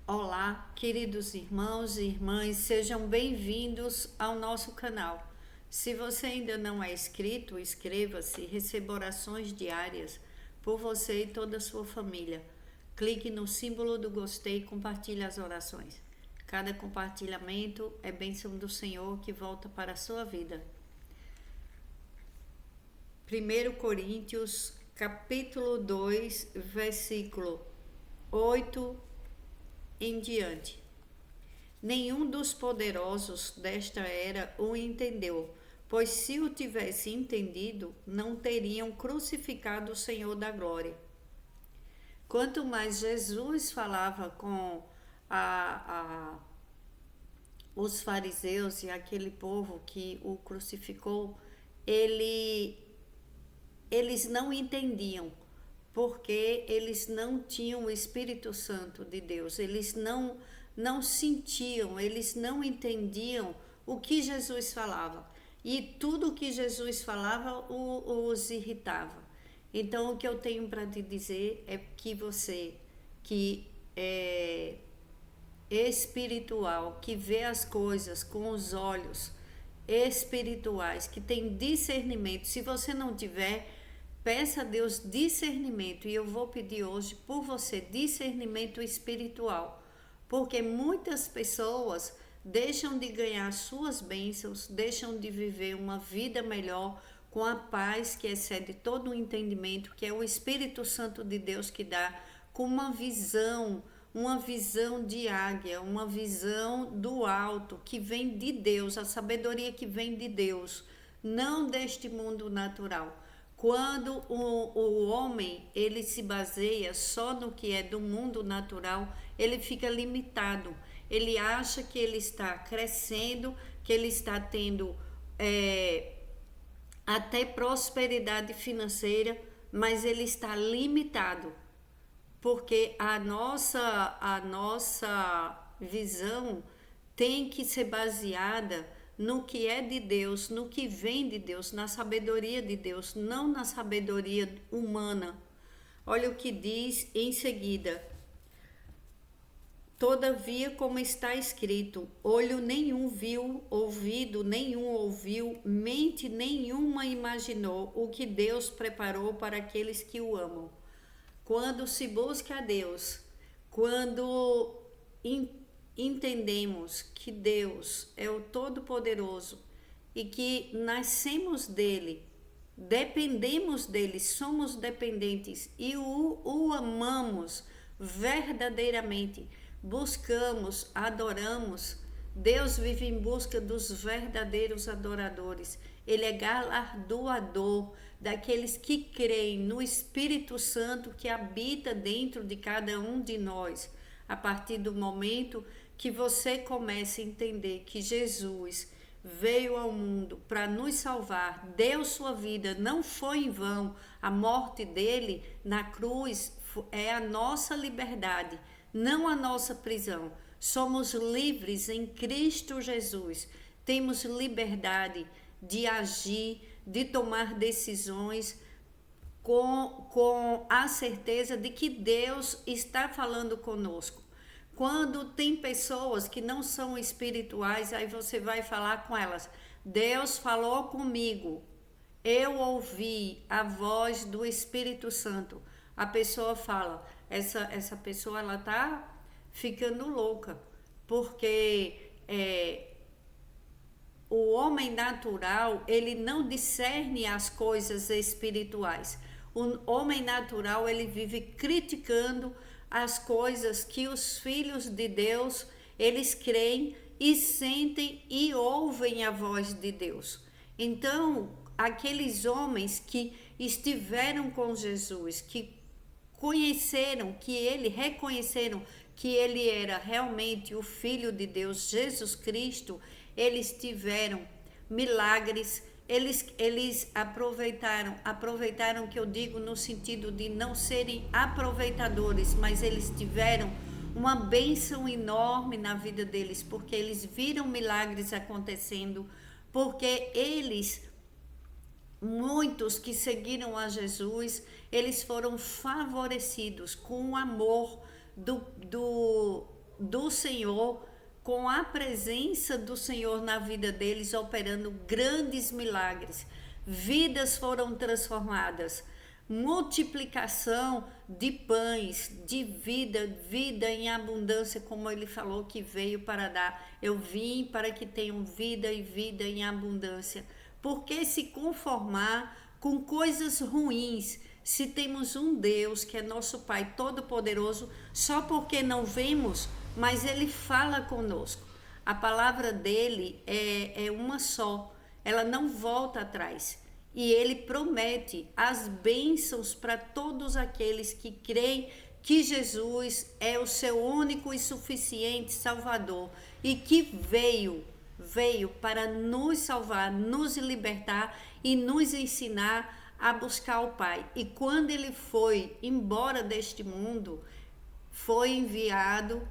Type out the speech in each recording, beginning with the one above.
Olá, queridos irmãos e irmãs, sejam bem-vindos ao nosso canal. Se você ainda não é inscrito, inscreva-se, receba orações diárias por você e toda a sua família. Clique no símbolo do gostei e compartilhe as orações. Cada compartilhamento é bênção do Senhor que volta para a sua vida. 1 Coríntios, capítulo 2, versículo 8 em diante. Nenhum dos poderosos desta era o entendeu, pois se o tivesse entendido, não teriam crucificado o Senhor da glória. Quanto mais Jesus falava com os fariseus e aquele povo que o crucificou, eles não entendiam, porque eles não tinham o Espírito Santo de Deus, eles não sentiam, eles não entendiam o que Jesus falava. E tudo que Jesus falava os irritava. Então, o que eu tenho para te dizer é que você, que é espiritual, que vê as coisas com os olhos espirituais, que tem discernimento, se você não tiver, peça a Deus discernimento, e eu vou pedir hoje por você discernimento espiritual, porque muitas pessoas deixam de ganhar suas bênçãos, deixam de viver uma vida melhor com a paz que excede todo o entendimento, que é o Espírito Santo de Deus que dá, com uma visão de águia, uma visão do alto que vem de Deus, a sabedoria que vem de Deus, não deste mundo natural. Quando o homem ele se baseia só no que é do mundo natural, ele fica limitado. Ele acha que ele está crescendo, que ele está tendo até prosperidade financeira, mas ele está limitado, porque a nossa visão tem que ser baseada no que é de Deus, no que vem de Deus, na sabedoria de Deus, não na sabedoria humana. Olha o que diz em seguida: todavia, como está escrito, olho nenhum viu, ouvido nenhum ouviu, mente nenhuma imaginou o que Deus preparou para aqueles que o amam. Quando se busca a Deus, quando entendemos que Deus é o Todo-Poderoso e que nascemos dele, dependemos dele, somos dependentes e o amamos verdadeiramente, buscamos, adoramos. Deus vive em busca dos verdadeiros adoradores. Ele é galardoador daqueles que creem no Espírito Santo que habita dentro de cada um de nós. A partir do momento que você começa a entender que Jesus veio ao mundo para nos salvar, deu sua vida, não foi em vão. A morte dele na cruz é a nossa liberdade, não a nossa prisão. Somos livres em Cristo Jesus. Temos liberdade de agir, de tomar decisões com a certeza de que Deus está falando conosco. Quando tem pessoas que não são espirituais, aí você vai falar com elas: Deus falou comigo, eu ouvi a voz do Espírito Santo. A pessoa fala, essa pessoa ela tá ficando louca, porque o homem natural ele não discerne as coisas espirituais. O homem natural ele vive criticando as coisas que os filhos de Deus eles creem e sentem e ouvem a voz de Deus. Então, aqueles homens que estiveram com Jesus, que conheceram, reconheceram que ele era realmente o Filho de Deus, Jesus Cristo, eles tiveram milagres, eles aproveitaram que eu digo no sentido de não serem aproveitadores, mas eles tiveram uma bênção enorme na vida deles, porque eles viram milagres acontecendo, porque muitos que seguiram a Jesus, eles foram favorecidos com o amor do Senhor, com a presença do Senhor na vida deles, operando grandes milagres. Vidas foram transformadas, multiplicação de pães, de vida, vida em abundância, como ele falou que veio para dar. Eu vim para que tenham vida e vida em abundância. Por que se conformar com coisas ruins, se temos um Deus que é nosso Pai Todo-Poderoso, só porque não vemos, mas Ele fala conosco. A palavra dele é uma só, ela não volta atrás. E Ele promete as bênçãos para todos aqueles que creem que Jesus é o seu único e suficiente Salvador e que veio para nos salvar, nos libertar e nos ensinar a buscar o Pai. E quando ele foi embora deste mundo, foi enviado,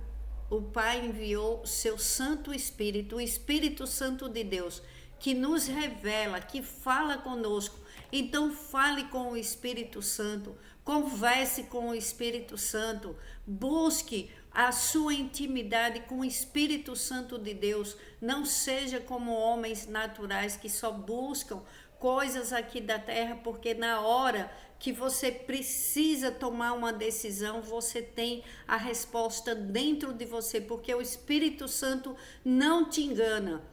o Pai enviou seu Santo Espírito, o Espírito Santo de Deus, que nos revela, que fala conosco. Então fale com o Espírito Santo, converse com o Espírito Santo, busque a sua intimidade com o Espírito Santo de Deus. Não seja como homens naturais que só buscam coisas aqui da terra, porque na hora que você precisa tomar uma decisão, você tem a resposta dentro de você, porque o Espírito Santo não te engana.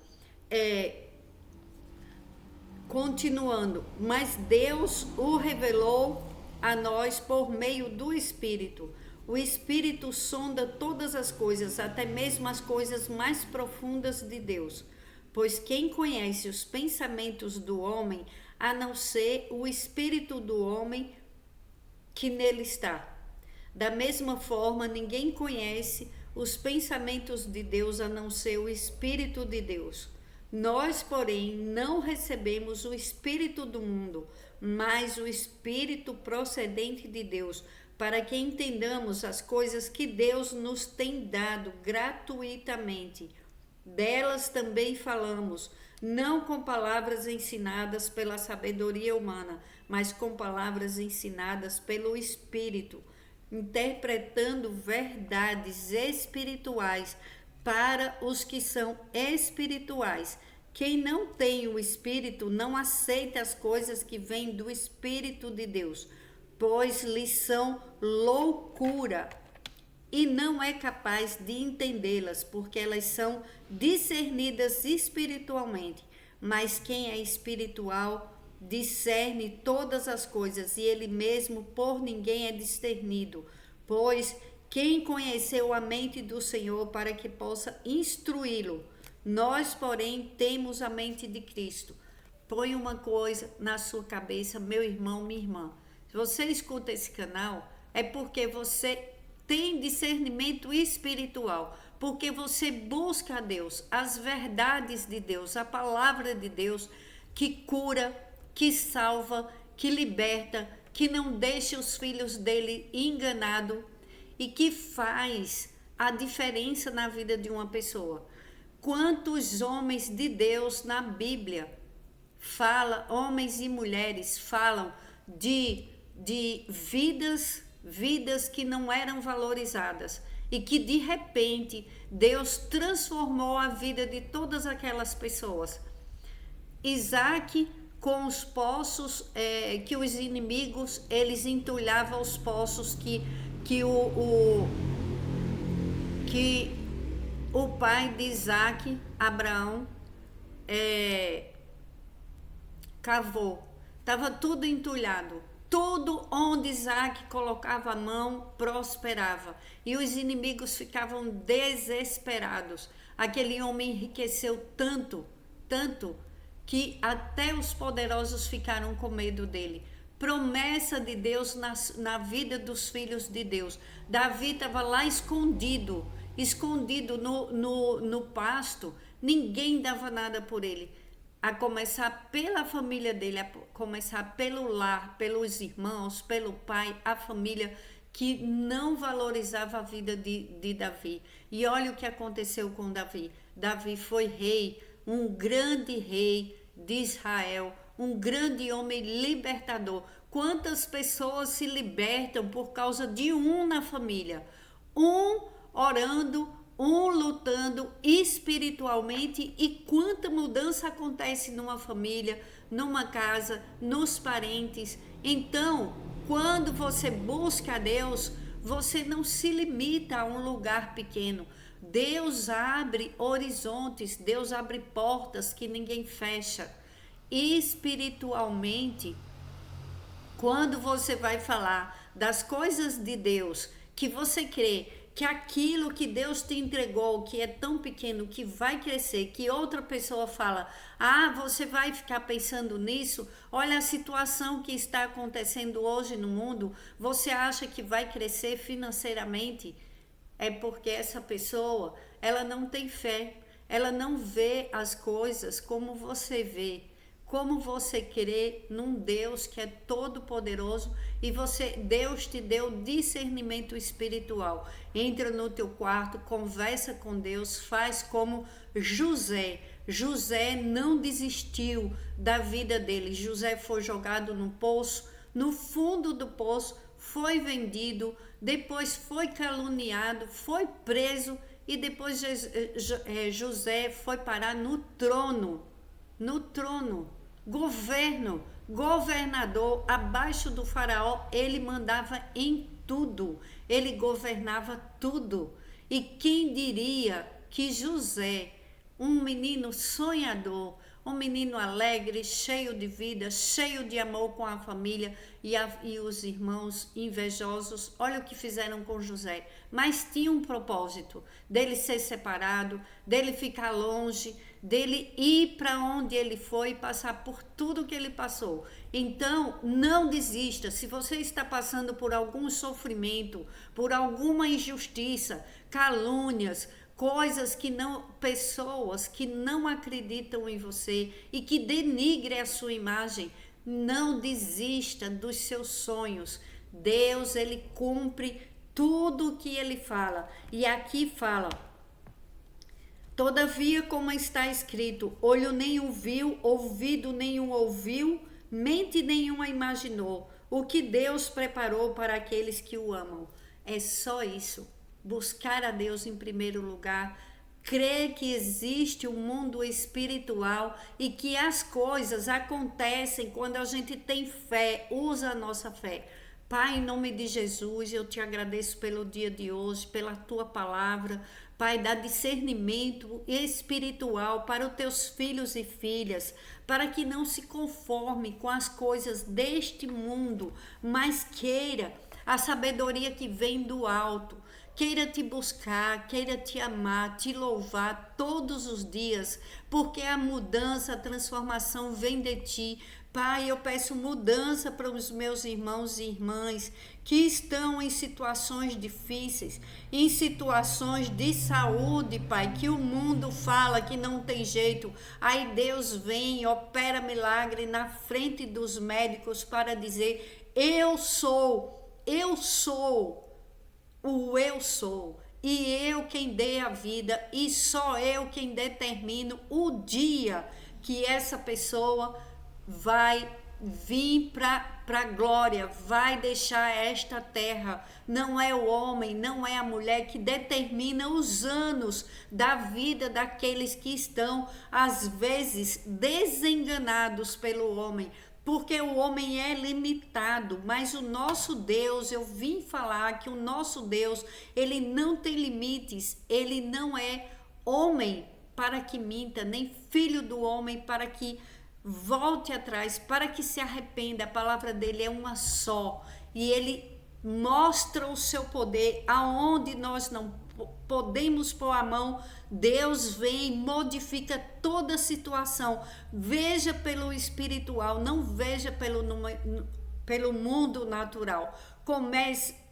Continuando, mas Deus o revelou a nós por meio do Espírito. O Espírito sonda todas as coisas, até mesmo as coisas mais profundas de Deus. Pois quem conhece os pensamentos do homem, a não ser o Espírito do homem que nele está? Da mesma forma, ninguém conhece os pensamentos de Deus, a não ser o Espírito de Deus. Nós, porém, não recebemos o Espírito do mundo, mas o Espírito procedente de Deus, para que entendamos as coisas que Deus nos tem dado gratuitamente. Delas também falamos, não com palavras ensinadas pela sabedoria humana, mas com palavras ensinadas pelo Espírito, interpretando verdades espirituais para os que são espirituais. Quem não tem o Espírito não aceita as coisas que vêm do Espírito de Deus, pois lhes são loucura e não é capaz de entendê-las, porque elas são discernidas espiritualmente. Mas quem é espiritual discerne todas as coisas, e ele mesmo por ninguém é discernido. Pois quem conheceu a mente do Senhor para que possa instruí-lo? Nós, porém, temos a mente de Cristo. Põe uma coisa na sua cabeça, meu irmão, minha irmã. Se você escuta esse canal, é porque você tem discernimento espiritual, porque você busca a Deus, as verdades de Deus, a palavra de Deus, que cura, que salva, que liberta, que não deixa os filhos dele enganados e que faz a diferença na vida de uma pessoa. Quantos homens de Deus na Bíblia fala, homens e mulheres falam de vidas que não eram valorizadas e que de repente Deus transformou a vida de todas aquelas pessoas. Isaac, com os poços que os inimigos, eles entulhavam os poços que o pai de Isaac, Abraão, cavou. Estava tudo entulhado. Tudo onde Isaac colocava a mão prosperava. E os inimigos ficavam desesperados. Aquele homem enriqueceu tanto, que até os poderosos ficaram com medo dele. Promessa de Deus na vida dos filhos de Deus. Davi estava lá escondido no pasto. Ninguém dava nada por ele. A começar pela família dele, a começar pelo lar, pelos irmãos, pelo pai, a família que não valorizava a vida de Davi. E olha o que aconteceu com Davi. Davi foi rei, um grande rei de Israel, um grande homem libertador. Quantas pessoas se libertam por causa de um na família? Um orando, um lutando espiritualmente, e quanta mudança acontece numa família, numa casa, nos parentes. Então, quando você busca a Deus, você não se limita a um lugar pequeno. Deus abre horizontes, Deus abre portas que ninguém fecha. Espiritualmente, quando você vai falar das coisas de Deus, que você crê que aquilo que Deus te entregou, que é tão pequeno, que vai crescer, que outra pessoa fala, você vai ficar pensando nisso, olha a situação que está acontecendo hoje no mundo, você acha que vai crescer financeiramente? É porque essa pessoa, ela não tem fé, ela não vê as coisas como você vê. Como você crê num Deus que é todo poderoso e Deus te deu discernimento espiritual. Entra no teu quarto, conversa com Deus, faz como José. José não desistiu da vida dele. José foi jogado no poço, no fundo do poço, foi vendido, depois foi caluniado, foi preso e depois José foi parar no trono. Governador, abaixo do faraó, ele mandava em tudo, ele governava tudo. E quem diria que José, um menino sonhador, um menino alegre, cheio de vida, cheio de amor com a família e os irmãos invejosos, olha o que fizeram com José. Mas tinha um propósito, dele ser separado, dele ficar longe, dele ir para onde ele foi, passar por tudo que ele passou. Então, não desista. Se você está passando por algum sofrimento, por alguma injustiça, calúnias, coisas que não, pessoas que não acreditam em você e que denigrem a sua imagem, não desista dos seus sonhos. Deus, ele cumpre tudo o que ele fala. E aqui fala: todavia, como está escrito, olho nenhum viu, ouvido nenhum ouviu, mente nenhuma imaginou o que Deus preparou para aqueles que o amam. É só isso. Buscar a Deus em primeiro lugar, crer que existe um mundo espiritual e que as coisas acontecem quando a gente tem fé, usa a nossa fé. Pai, em nome de Jesus, eu te agradeço pelo dia de hoje, pela tua palavra. Pai, dá discernimento espiritual para os teus filhos e filhas, para que não se conforme com as coisas deste mundo, mas queira a sabedoria que vem do alto. Queira te buscar, queira te amar, te louvar todos os dias, porque a mudança, a transformação vem de ti. Pai, eu peço mudança para os meus irmãos e irmãs que estão em situações difíceis, em situações de saúde, Pai, que o mundo fala que não tem jeito. Aí Deus vem, opera milagre na frente dos médicos para dizer: eu sou o eu sou, e eu quem dei a vida, e só eu quem determino o dia que essa pessoa vai vir para a glória, vai deixar esta terra. Não é o homem, não é a mulher que determina os anos da vida daqueles que estão, às vezes, desenganados pelo homem, porque o homem é limitado, mas o nosso Deus, eu vim falar que o nosso Deus, ele não tem limites, ele não é homem para que minta, nem filho do homem para que volte atrás, para que se arrependa. A palavra dele é uma só, e ele mostra o seu poder aonde nós não podemos pôr a mão. Deus vem, modifica toda a situação. Veja pelo espiritual, não veja pelo mundo natural.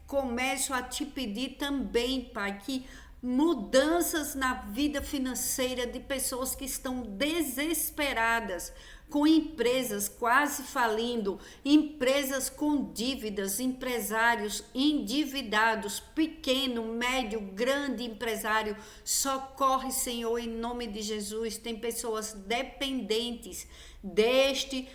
Começo a te pedir também, Pai, que mudanças na vida financeira de pessoas que estão desesperadas, com empresas quase falindo, empresas com dívidas, empresários endividados, pequeno, médio, grande empresário. Socorre, Senhor, em nome de Jesus. Tem pessoas dependentes deste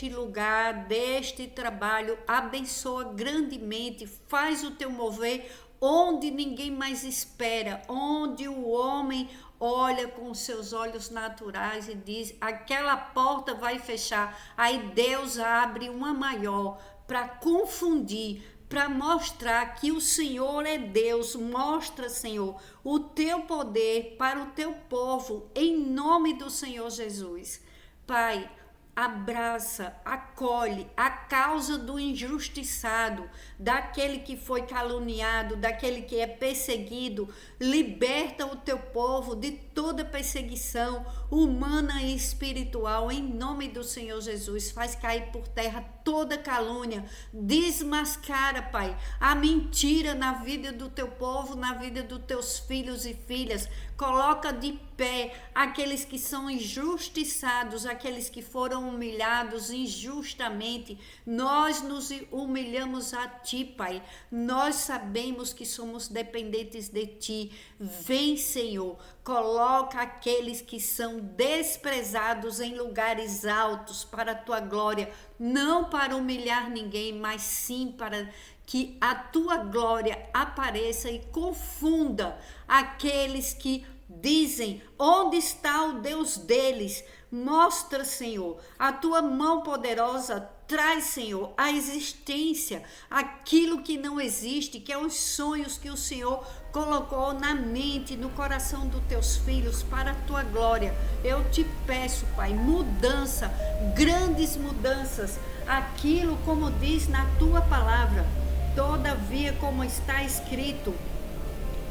lugar, deste trabalho. Abençoa grandemente, faz o teu mover. onde ninguém mais espera, onde o homem olha com os seus olhos naturais e diz: aquela porta vai fechar. Aí Deus abre uma maior para confundir, para mostrar que o Senhor é Deus. Mostra, Senhor, o teu poder para o teu povo, em nome do Senhor Jesus. Pai, abraça, acolhe a causa do injustiçado, daquele que foi caluniado, daquele que é perseguido. Liberta o teu povo de toda perseguição humana e espiritual, em nome do Senhor Jesus. Faz cair por terra toda calúnia, desmascara, Pai, a mentira na vida do teu povo, na vida dos teus filhos e filhas. Coloca de pé aqueles que são injustiçados, aqueles que foram humilhados injustamente. Nós nos humilhamos a Ti, Pai. Nós sabemos que somos dependentes de Ti. Vem, Senhor, coloca aqueles que são desprezados em lugares altos para a Tua glória, não para humilhar ninguém, mas sim para que a Tua glória apareça e confunda aqueles que dizem: onde está o Deus deles? Mostra, Senhor, a Tua mão poderosa. Traz, Senhor, a existência, aquilo que não existe, que é os sonhos que o Senhor colocou na mente, no coração dos teus filhos, para a Tua glória. Eu te peço, Pai, mudança, grandes mudanças, aquilo como diz na Tua palavra. Todavia, como está escrito,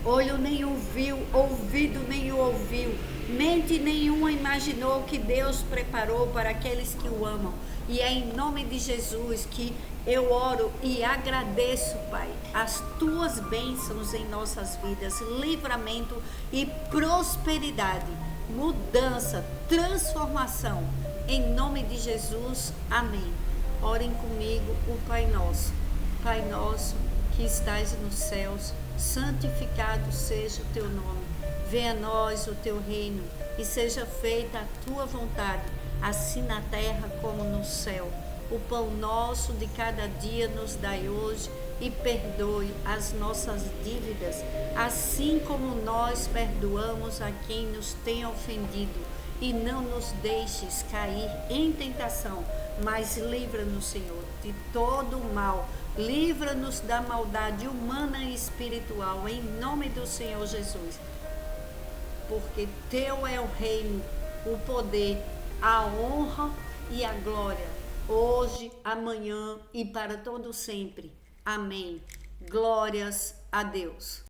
olho nenhum viu, ouvido nenhum ouviu, mente nenhuma imaginou que Deus preparou para aqueles que o amam. E é em nome de Jesus que eu oro e agradeço, Pai, as Tuas bênçãos em nossas vidas, livramento e prosperidade, mudança, transformação. Em nome de Jesus, amém. Orem comigo o Pai Nosso. Pai nosso que estás nos céus, santificado seja o Teu nome. Venha a nós o Teu reino e seja feita a Tua vontade, assim na terra como no céu. O pão nosso de cada dia nos dai hoje e perdoe as nossas dívidas, assim como nós perdoamos a quem nos tem ofendido. E não nos deixes cair em tentação, mas livra-nos, Senhor, de todo o mal. Livra-nos da maldade humana e espiritual, em nome do Senhor Jesus. Porque Teu é o reino, o poder, a honra e a glória, hoje, amanhã e para todo sempre. Amém. Glórias a Deus.